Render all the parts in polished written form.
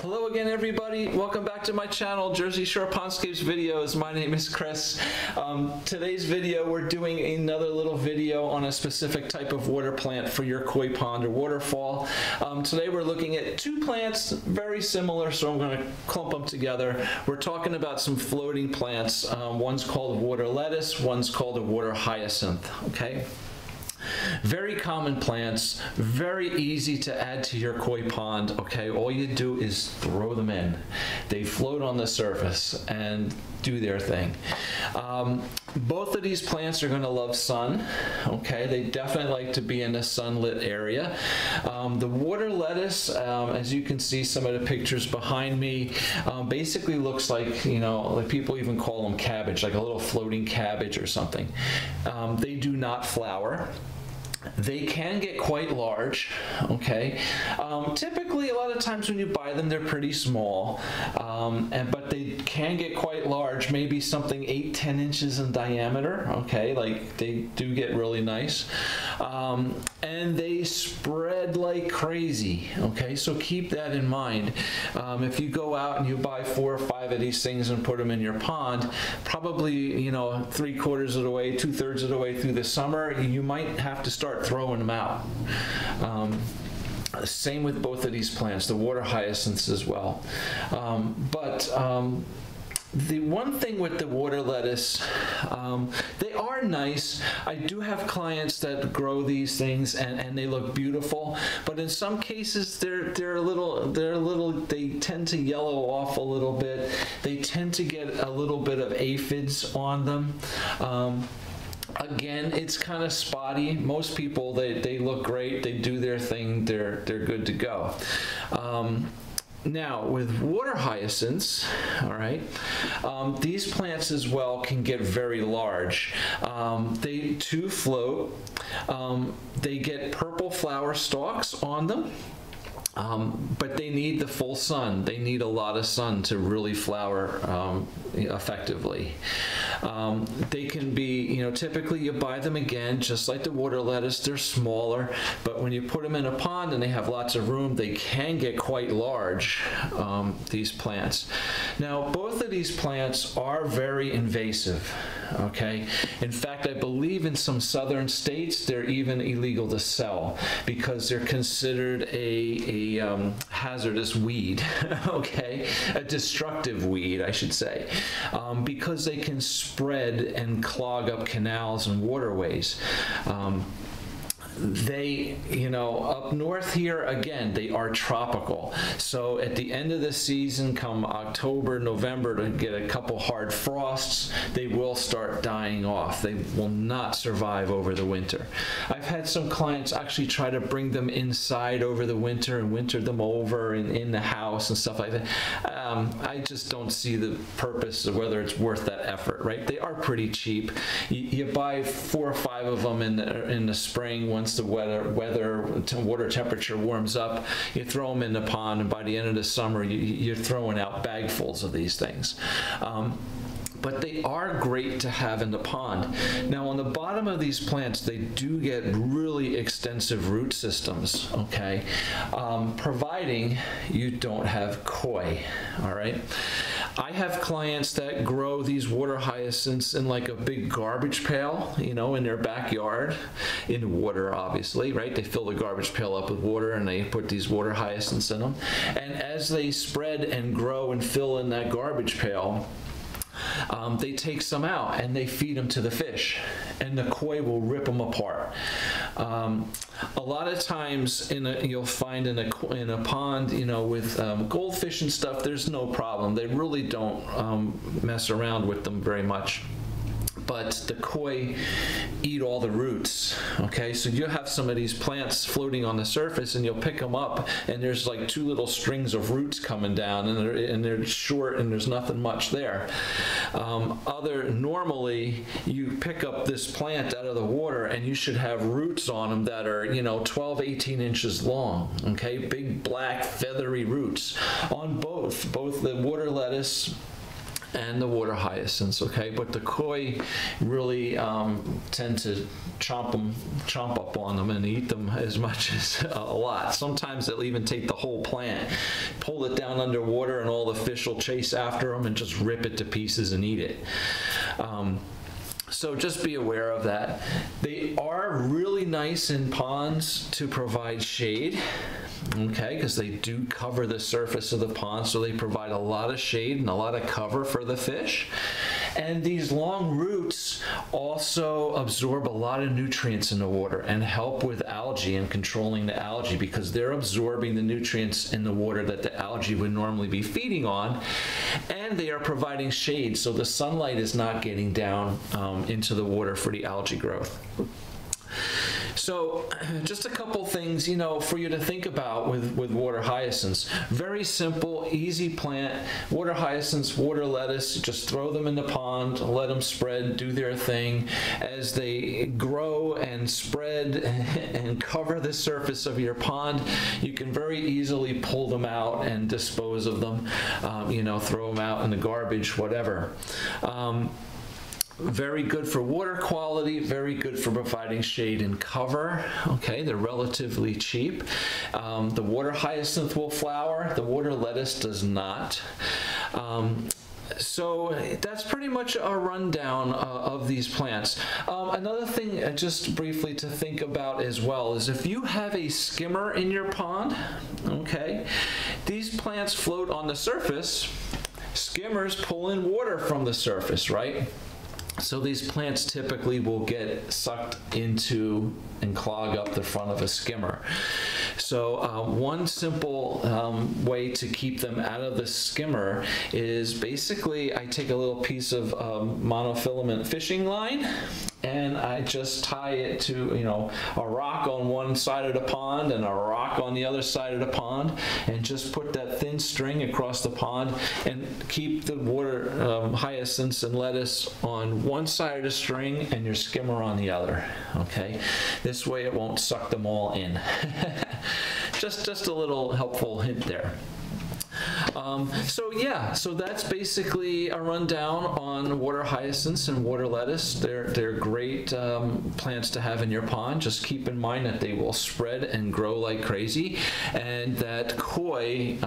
Hello again, everybody. Welcome back to my channel, Jersey Shore Pondscapes Videos. My name is Chris. Today's video, we're doing another little video on a specific type of water plant for your koi pond or waterfall. Today we're looking at two plants, very similar, so I'm going to clump them together. We're talking about some floating plants. One's called water lettuce, one's called a water hyacinth, okay? Very common plants, very easy to add to your koi pond, okay? All you do is throw them in. They float on the surface and do their thing. Both of these plants are going to love sun, okay? They definitely like to be in a sunlit area. The water lettuce, as you can see some of the pictures behind me, basically looks like, you know, like people even call them cabbage, like a little floating cabbage or something. They do not flower. They can get quite large, okay? Typically, a lot of times when you buy them, they're pretty small, but they can get quite large, maybe something 8–10 inches in diameter, okay? Like, they do get really nice. And they spread like crazy, okay? So keep that in mind. If you go out and you buy 4 or 5 of these things and put them in your pond, probably, you know, 3/4 of the way, 2/3 of the way through the summer, you might have to start throwing them out. Same with both of these plants, the water hyacinths as well. The one thing with the water lettuce, they are nice. I do have clients that grow these things and they look beautiful, but in some cases they tend to yellow off a little bit. They tend to get a little bit of aphids on them. Again, it's kind of spotty. Most people, they look great, they do their thing, they're good to go. Now, with water hyacinths, all right, these plants as well can get very large. They too float. They get purple flower stalks on them. But they need the full sun. They need a lot of sun to really flower effectively. They can be, you know, typically you buy them again, just like the water lettuce, they're smaller, but when you put them in a pond and they have lots of room, they can get quite large, these plants. Now, both of these plants are very invasive, okay? In fact, I believe in some southern states, they're even illegal to sell because they're considered a hazardous weed, okay? A destructive weed, I should say, because they can spread and clog up canals and waterways. They, you know, up north here, again, they are tropical. So at the end of the season, come October, November, to get a couple hard frosts, they will start dying off. They will not survive over the winter. I've had some clients actually try to bring them inside over the winter and winter them over in the house and stuff like that. I just don't see the purpose of whether it's worth that effort, right? They are pretty cheap. You buy 4 or 5 of them in the spring once the water temperature warms up. You throw them in the pond, and by the end of the summer, you're throwing out bagfuls of these things. But they are great to have in the pond. Now, on the bottom of these plants, they do get really extensive root systems, okay? Providing you don't have koi, all right? I have clients that grow these water hyacinths in like a big garbage pail, you know, in their backyard, in water, obviously, right? They fill the garbage pail up with water and they put these water hyacinths in them. And as they spread and grow and fill in that garbage pail, they take some out and they feed them to the fish, and the koi will rip them apart. A lot of times you'll find in a pond, you know, with goldfish and stuff, there's no problem. They really don't mess around with them very much. But the koi eat all the roots, okay? So you'll have some of these plants floating on the surface and you'll pick them up and there's like 2 little strings of roots coming down and they're short and there's nothing much there. Normally you pick up this plant out of the water and you should have roots on them that are, you know, 12–18 inches long, okay? Big black feathery roots on both the water lettuce and the water hyacinths, okay? But the koi really tend to chomp up on them and eat them as much as a lot. Sometimes they'll even take the whole plant, pull it down underwater, and all the fish will chase after them and just rip it to pieces and eat it. So just be aware of that. They are really nice in ponds to provide shade, okay, because they do cover the surface of the pond, so they provide a lot of shade and a lot of cover for the fish. And these long roots also absorb a lot of nutrients in the water and help with algae and controlling the algae, because they're absorbing the nutrients in the water that the algae would normally be feeding on, and they are providing shade, so the sunlight is not getting down into the water for the algae growth. So just a couple things, you know, for you to think about with water hyacinths. Very simple, easy plant. Water hyacinths, water lettuce, just throw them in the pond, let them spread, do their thing. As they grow and spread and cover the surface of your pond, you can very easily pull them out and dispose of them, you know, throw them out in the garbage, whatever. Very good for water quality, very good for providing shade and cover. Okay, they're relatively cheap. The water hyacinth will flower, the water lettuce does not. So that's pretty much a rundown of these plants. Another thing just briefly to think about as well is if you have a skimmer in your pond, okay, these plants float on the surface. Skimmers pull in water from the surface, right? So these plants typically will get sucked into and clog up the front of a skimmer. So one simple way to keep them out of the skimmer is basically I take a little piece of monofilament fishing line and I just tie it to, you know, a rock on one side of the pond and a rock on the other side of the pond, and just put that thin string across the pond and keep the water hyacinths and lettuce on one side of the string and your skimmer on the other. Okay, this way it won't suck them all in. just a little helpful hint there. So yeah, so that's basically a rundown on water hyacinths and water lettuce. They're great plants to have in your pond. Just keep in mind that they will spread and grow like crazy, and that koi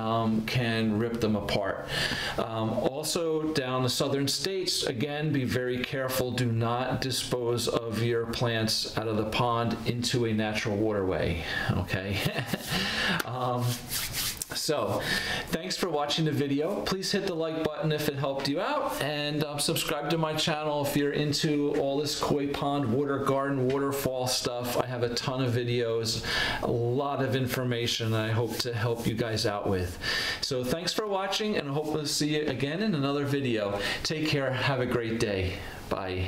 can rip them apart. Also down the southern states, again, be very careful. Do not dispose of your plants out of the pond into a natural waterway, okay? So, thanks for watching the video. Please hit the like button if it helped you out, and subscribe to my channel if you're into all this koi pond, water garden, waterfall stuff. I have a ton of videos, a lot of information I hope to help you guys out with. So thanks for watching, and I hope to see you again in another video. Take care. Have a great day. Bye.